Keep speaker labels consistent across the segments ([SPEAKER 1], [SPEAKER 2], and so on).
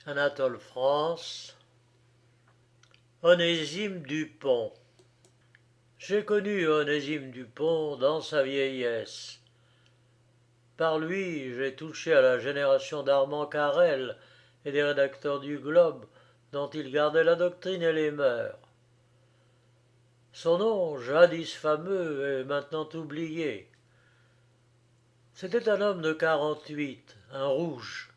[SPEAKER 1] Anatole France, Onésime Dupont. J'ai connu Onésime Dupont dans sa vieillesse. Par lui, j'ai touché à la génération d'Armand Carrel et des rédacteurs du Globe, dont il gardait la doctrine et les mœurs. Son nom, jadis fameux, est maintenant oublié. C'était un homme de 48, un rouge.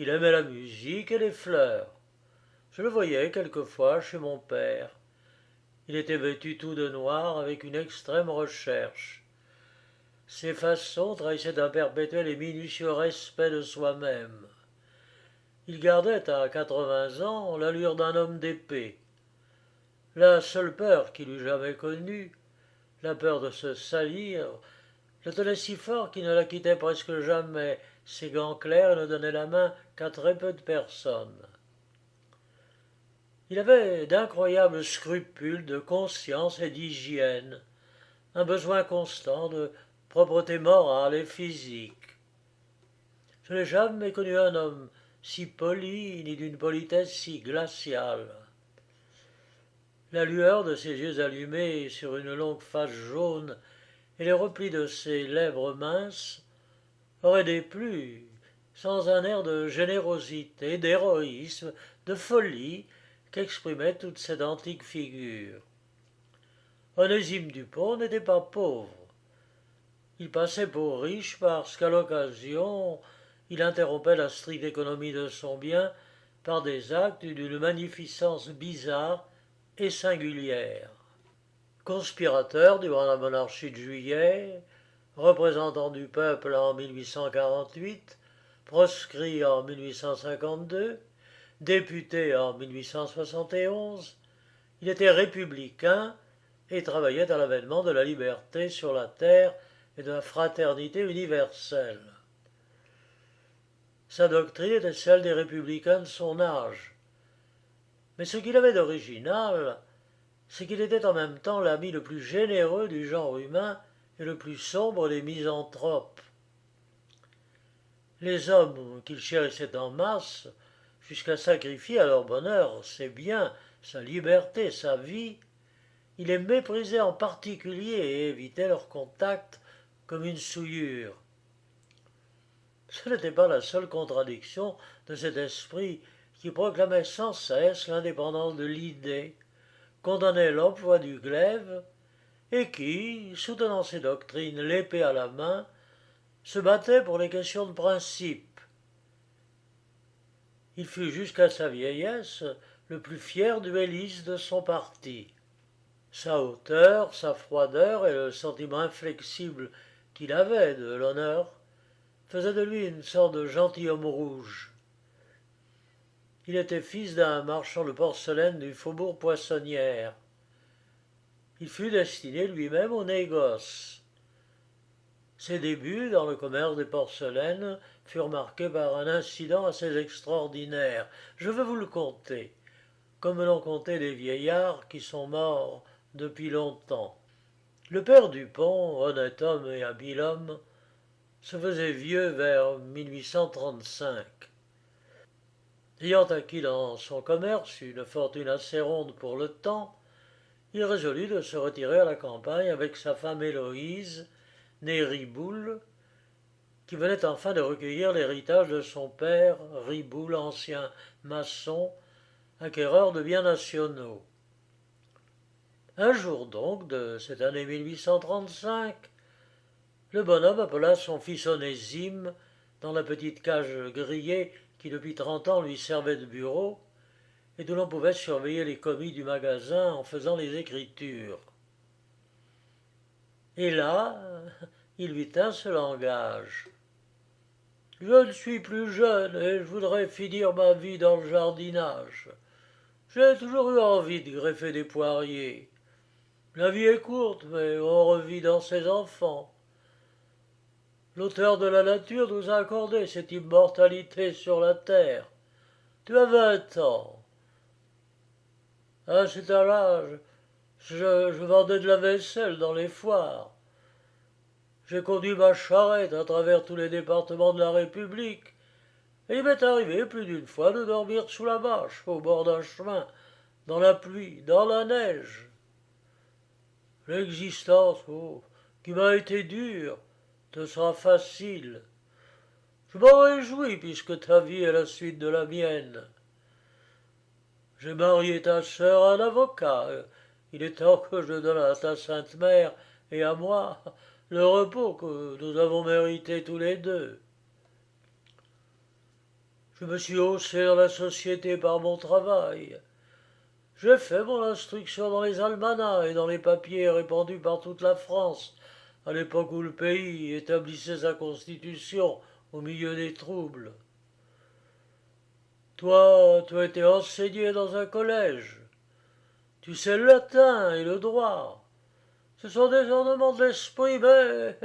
[SPEAKER 1] Il aimait la musique et les fleurs. Je le voyais quelquefois chez mon père. Il était vêtu tout de noir avec une extrême recherche. Ses façons trahissaient d'un perpétuel et minutieux respect de soi-même. Il gardait à 80 ans l'allure d'un homme d'épée. La seule peur qu'il eût jamais connue, la peur de se salir, le tenait si fort qu'il ne la quittait presque jamais. Ses gants clairs ne donnaient la main qu'à très peu de personnes. Il avait d'incroyables scrupules de conscience et d'hygiène, un besoin constant de propreté morale et physique. Je n'ai jamais connu un homme si poli ni d'une politesse si glaciale. La lueur de ses yeux allumés sur une longue face jaune et les replis de ses lèvres minces auraient déplu sans un air de générosité, d'héroïsme, de folie qu'exprimait toute cette antique figure. Onésime Dupont n'était pas pauvre. Il passait pour riche parce qu'à l'occasion, il interrompait la stricte économie de son bien par des actes d'une magnificence bizarre et singulière. Conspirateur durant la monarchie de Juillet, représentant du peuple en 1848, proscrit en 1852, député en 1871, il était républicain et travaillait à l'avènement de la liberté sur la terre et de la fraternité universelle. Sa doctrine était celle des républicains de son âge. Mais ce qu'il avait d'original, c'est qu'il était en même temps l'ami le plus généreux du genre humain et le plus sombre des misanthropes. Les hommes qu'il chérissait en masse, jusqu'à sacrifier à leur bonheur ses biens, sa liberté, sa vie, il les méprisait en particulier et évitait leur contact comme une souillure. Ce n'était pas la seule contradiction de cet esprit qui proclamait sans cesse l'indépendance de l'idée, condamnait l'emploi du glaive, et qui, soutenant ses doctrines l'épée à la main, se battait pour les questions de principe. Il fut jusqu'à sa vieillesse le plus fier duelliste de son parti. Sa hauteur, sa froideur et le sentiment inflexible qu'il avait de l'honneur faisaient de lui une sorte de gentilhomme rouge. Il était fils d'un marchand de porcelaine du faubourg Poissonnière. Il fut destiné lui-même au négoce. Ses débuts dans le commerce des porcelaines furent marqués par un incident assez extraordinaire. Je veux vous le conter, comme l'ont conté des vieillards qui sont morts depuis longtemps. Le père Dupont, honnête homme et habile homme, se faisait vieux vers 1835. Ayant acquis dans son commerce une fortune assez ronde pour le temps, il résolut de se retirer à la campagne avec sa femme Héloïse, née Riboul, qui venait enfin de recueillir l'héritage de son père, Riboul, ancien maçon, acquéreur de biens nationaux. Un jour donc, de cette année 1835, le bonhomme appela son fils Onésime dans la petite cage grillée qui depuis 30 ans lui servait de bureau et d'où l'on pouvait surveiller les commis du magasin en faisant les écritures. Et là, il lui tint ce langage. « Je ne suis plus jeune et je voudrais finir ma vie dans le jardinage. J'ai toujours eu envie de greffer des poiriers. La vie est courte, mais on revit dans ses enfants. L'auteur de la nature nous a accordé cette immortalité sur la terre. Tu as 20 ans. À cet âge, je vendais de la vaisselle dans les foires. J'ai conduit ma charrette à travers tous les départements de la République Et il m'est arrivé plus d'une fois de dormir sous la bâche, au bord d'un chemin, dans la pluie, dans la neige. L'existence, oh, qui m'a été dure, te sera facile. Je m'en réjouis puisque ta vie est la suite de la mienne. J'ai marié ta sœur à un avocat. Il est temps que je donne à ta sainte mère et à moi le repos que nous avons mérité tous les deux. Je me suis haussé dans la société par mon travail. J'ai fait mon instruction dans les almanachs et dans les papiers répandus par toute la France, à l'époque où le pays établissait sa constitution au milieu des troubles. Toi, tu as été enseigné dans un collège. Tu sais le latin et le droit. Ce sont des ornements de l'esprit, mais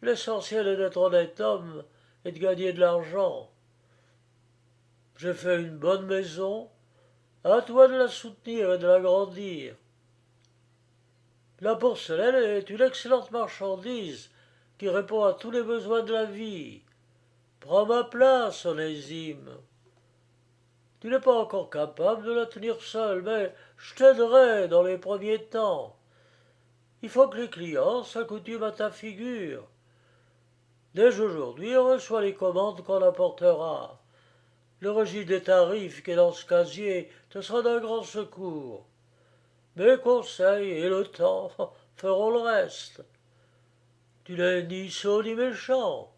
[SPEAKER 1] l'essentiel est d'être honnête homme et de gagner de l'argent. J'ai fait une bonne maison, à toi de la soutenir et de l'agrandir. La porcelaine est une excellente marchandise qui répond à tous les besoins de la vie. Prends ma place, Onésime. Tu n'es pas encore capable de la tenir seule, mais je t'aiderai dans les premiers temps. Il faut que les clients s'accoutument à ta figure. Dès aujourd'hui, on reçoit les commandes qu'on apportera. Le registre des tarifs qui est dans ce casier te sera d'un grand secours. Mes conseils et le temps feront le reste. Tu n'es ni sot ni méchant.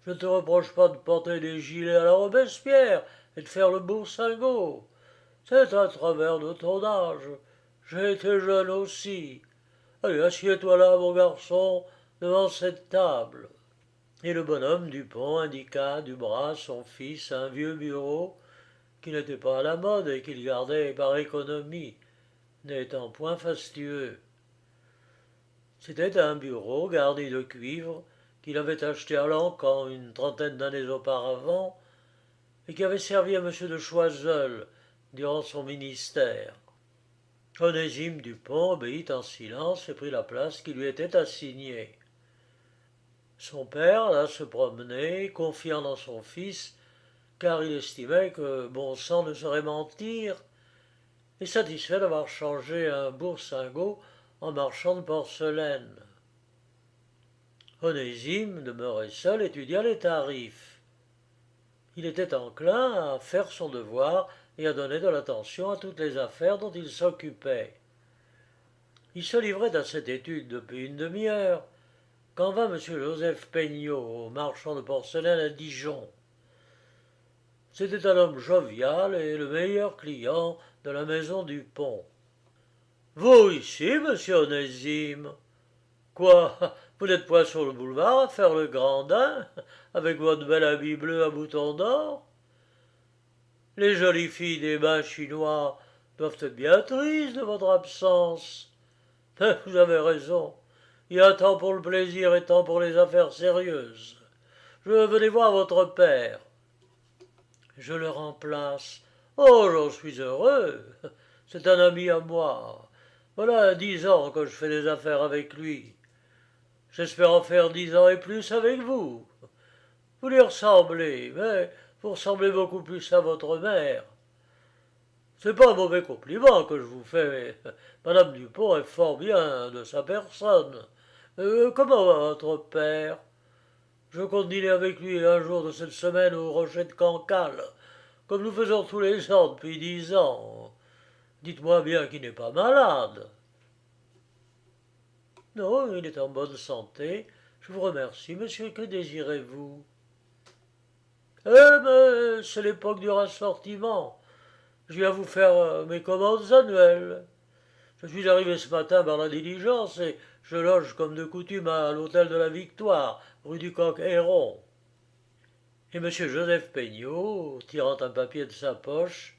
[SPEAKER 1] Je ne te reproche pas de porter des gilets à la Robespierre et de faire le boursingot. C'est un travers de ton âge. J'ai été jeune aussi. Allez, assieds-toi là, mon garçon, devant cette table. Et le bonhomme Dupont indiqua du bras son fils à un vieux bureau qui n'était pas à la mode et qu'il gardait par économie, n'étant point fastueux. C'était un bureau garni de cuivre qu'il avait acheté à Lancamp une trentaine d'années auparavant et qui avait servi à M. de Choiseul durant son ministère. Onésime Dupont obéit en silence et prit la place qui lui était assignée. Son père alla se promener, confiant dans son fils, car il estimait que bon sang ne saurait mentir, et satisfait d'avoir changé un boursingot en marchand de porcelaine. Onésime, demeuré seul, étudia les tarifs. Il était enclin à faire son devoir et à donner de l'attention à toutes les affaires dont il s'occupait. Il se livrait à cette étude depuis une demi-heure, quand vint M. Joseph Peignot, marchand de porcelaine à Dijon. C'était un homme jovial et le meilleur client de la maison du Pont. « Vous ici, monsieur Onésime? Quoi, vous n'êtes point sur le boulevard à faire le grandin, avec votre bel habit bleu à boutons d'or? Les jolies filles des bains chinois doivent être bien tristes de votre absence. Mais vous avez raison, il y a temps pour le plaisir et temps pour les affaires sérieuses. Je venais voir votre père. Je le remplace. Oh, j'en suis heureux. C'est un ami à moi. Voilà 10 ans que je fais des affaires avec lui. J'espère en faire 10 ans et plus avec vous. Vous lui ressemblez, mais vous ressemblez beaucoup plus à votre mère. C'est pas un mauvais compliment que je vous fais, mais Madame Dupont est fort bien de sa personne. Comment va votre père? Je compte dîner avec lui un jour de cette semaine au Rocher de Cancale, comme nous faisons tous les ans depuis 10 ans. Dites-moi bien qu'il n'est pas malade. Non, il est en bonne santé. Je vous remercie, monsieur. Que désirez-vous? Mais c'est l'époque du rassortiment. Je viens vous faire mes commandes annuelles. Je suis arrivé ce matin par la diligence et je loge comme de coutume à l'hôtel de la Victoire, rue du Coq-Héron. Et M. Joseph Peignot, tirant un papier de sa poche,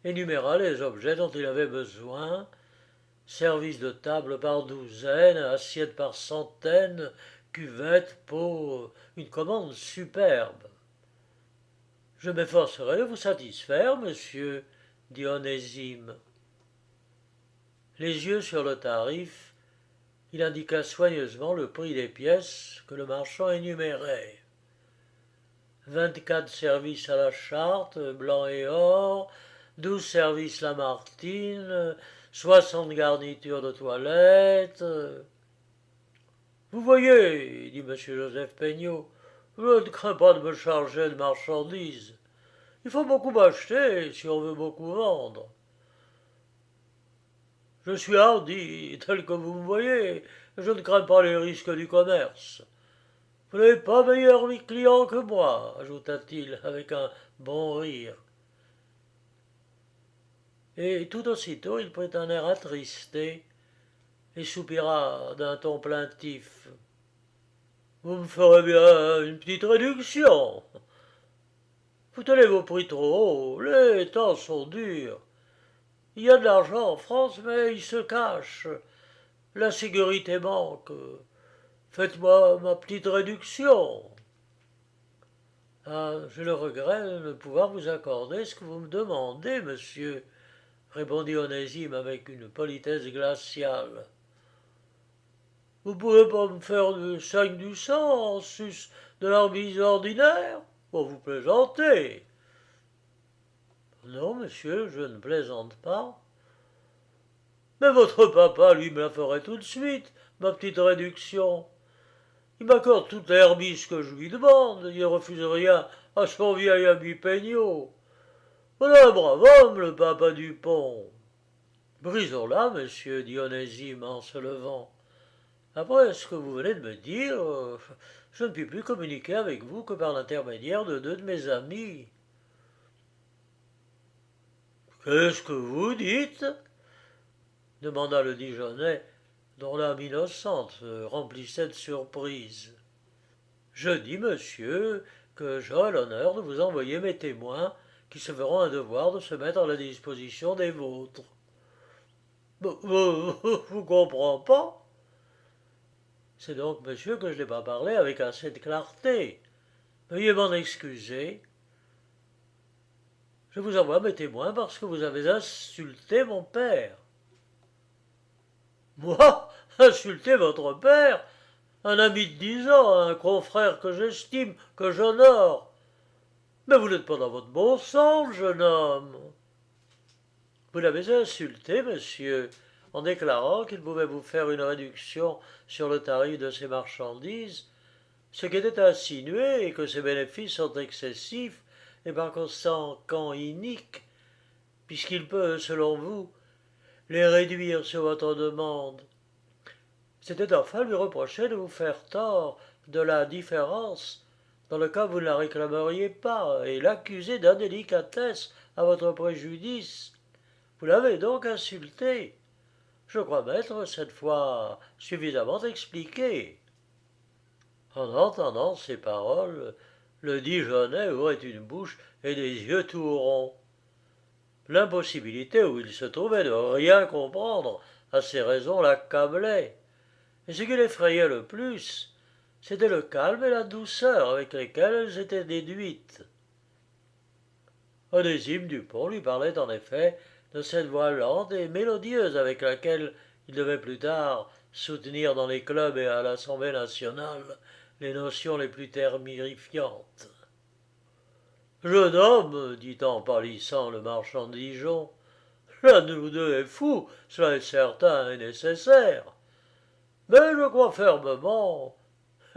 [SPEAKER 1] énuméra les objets dont il avait besoin: service de table par douzaine, assiettes par centaines, cuvettes, pots, une commande superbe. Je m'efforcerai de vous satisfaire, monsieur, dit Onésime. Les yeux sur le tarif, il indiqua soigneusement le prix des pièces que le marchand énumérait. 24 services à la Charte, blanc et or, 12 services Lamartine, 60 garnitures de toilette. Vous voyez, dit M. Joseph Peignot, je ne crains pas de me charger de marchandises. Il faut beaucoup m'acheter si on veut beaucoup vendre. Je suis hardi, tel que vous me voyez, et je ne crains pas les risques du commerce. Vous n'avez pas meilleur client que moi, ajouta-t-il avec un bon rire. Et tout aussitôt il prit un air attristé et soupira d'un ton plaintif. Vous me ferez bien une petite réduction. Vous tenez vos prix trop haut, les temps sont durs. Il y a de l'argent en France, mais il se cache. La sécurité manque. Faites-moi ma petite réduction. Ah, j'ai le regret de ne pouvoir vous accorder ce que vous me demandez, monsieur, répondit Onésime avec une politesse glaciale. Vous pouvez pas me faire de 5 du sang en sus de la remise ordinaire? Pour vous plaisantez. Non, monsieur, je ne plaisante pas. Mais votre papa, lui, me la ferait tout de suite, ma petite réduction. Il m'accorde toute la herbiche que je lui demande, il ne refuse rien à son vieil ami Peignot. Voilà un brave homme, le papa Dupont. Brisons-la, monsieur, dit Onésime en se levant. Après ce que vous venez de me dire, je ne puis plus communiquer avec vous que par l'intermédiaire de deux de mes amis. Qu'est-ce que vous dites? Demanda le Dijonais, dont l'âme innocente se remplissait de surprise. Je dis, monsieur, que j'aurai l'honneur de vous envoyer mes témoins qui se feront un devoir de se mettre à la disposition des vôtres. Vous comprends pas? C'est donc, monsieur, que je n'ai pas parlé avec assez de clarté. Veuillez m'en excuser. Je vous envoie mes témoins parce que vous avez insulté mon père. Moi, insulter votre père? Un ami de 10 ans, un confrère que j'estime, que j'honore. Mais vous n'êtes pas dans votre bon sens, jeune homme. Vous l'avez insulté, monsieur, en déclarant qu'il pouvait vous faire une réduction sur le tarif de ses marchandises, ce qui était insinué et que ses bénéfices sont excessifs et par conséquent iniques, puisqu'il peut, selon vous, les réduire sur votre demande. C'était enfin lui reprocher de vous faire tort de la différence, dans le cas où vous ne la réclameriez pas, et l'accuser d'indélicatesse à votre préjudice. Vous l'avez donc insulté. Je crois m'être, cette fois, suffisamment expliqué. En entendant ces paroles, le Dijonais ouvrait une bouche et des yeux tout ronds. L'impossibilité où il se trouvait de rien comprendre à ces raisons l'accablait. Et ce qui l'effrayait le plus, c'était le calme et la douceur avec lesquels elles étaient déduites. Onésime Dupont lui parlait en effet de cette voix lente et mélodieuse avec laquelle il devait plus tard soutenir dans les clubs et à l'Assemblée nationale les notions les plus terrifiantes. Jeune homme, dit en pâlissant le marchand de Dijon, l'un de nous deux est fou, cela est certain et nécessaire. Mais je crois fermement,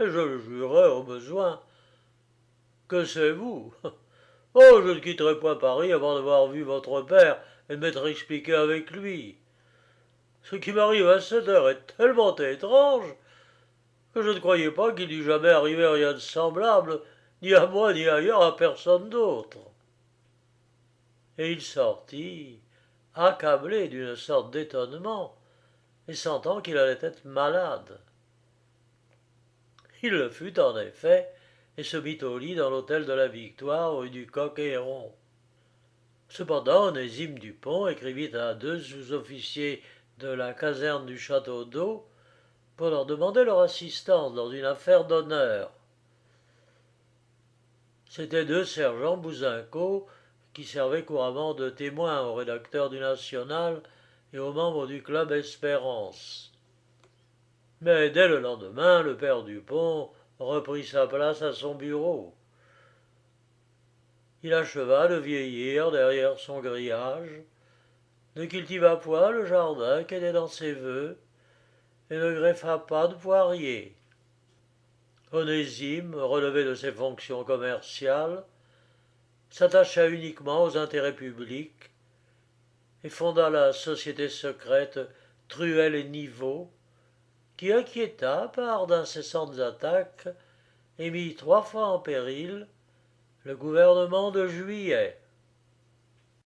[SPEAKER 1] et je le jurerai au besoin, que c'est vous. Oh, je ne quitterai point Paris avant d'avoir vu votre père et de m'être expliqué avec lui. Ce qui m'arrive à cette heure est tellement étrange que je ne croyais pas qu'il dût jamais arriver rien de semblable, ni à moi ni ailleurs à personne d'autre. Et il sortit, accablé d'une sorte d'étonnement, et sentant qu'il allait être malade. Il le fut en effet, et se mit au lit dans l'hôtel de la Victoire, rue du Coq-Héron. Cependant, Onésime Dupont écrivit à deux sous-officiers de la caserne du château d'Eau pour leur demander leur assistance dans une affaire d'honneur. C'étaient deux sergents Bouzincourt qui servaient couramment de témoins au rédacteur du National et aux membres du club Espérance. Mais dès le lendemain, le père Dupont reprit sa place à son bureau. Il acheva de vieillir derrière son grillage, ne cultiva point le jardin qu'était dans ses vœux, et ne greffa pas de poiriers. Onésime, relevé de ses fonctions commerciales, s'attacha uniquement aux intérêts publics et fonda la société secrète Truelle et Niveau, qui inquiéta par d'incessantes attaques et mit 3 fois en péril le gouvernement de Juillet.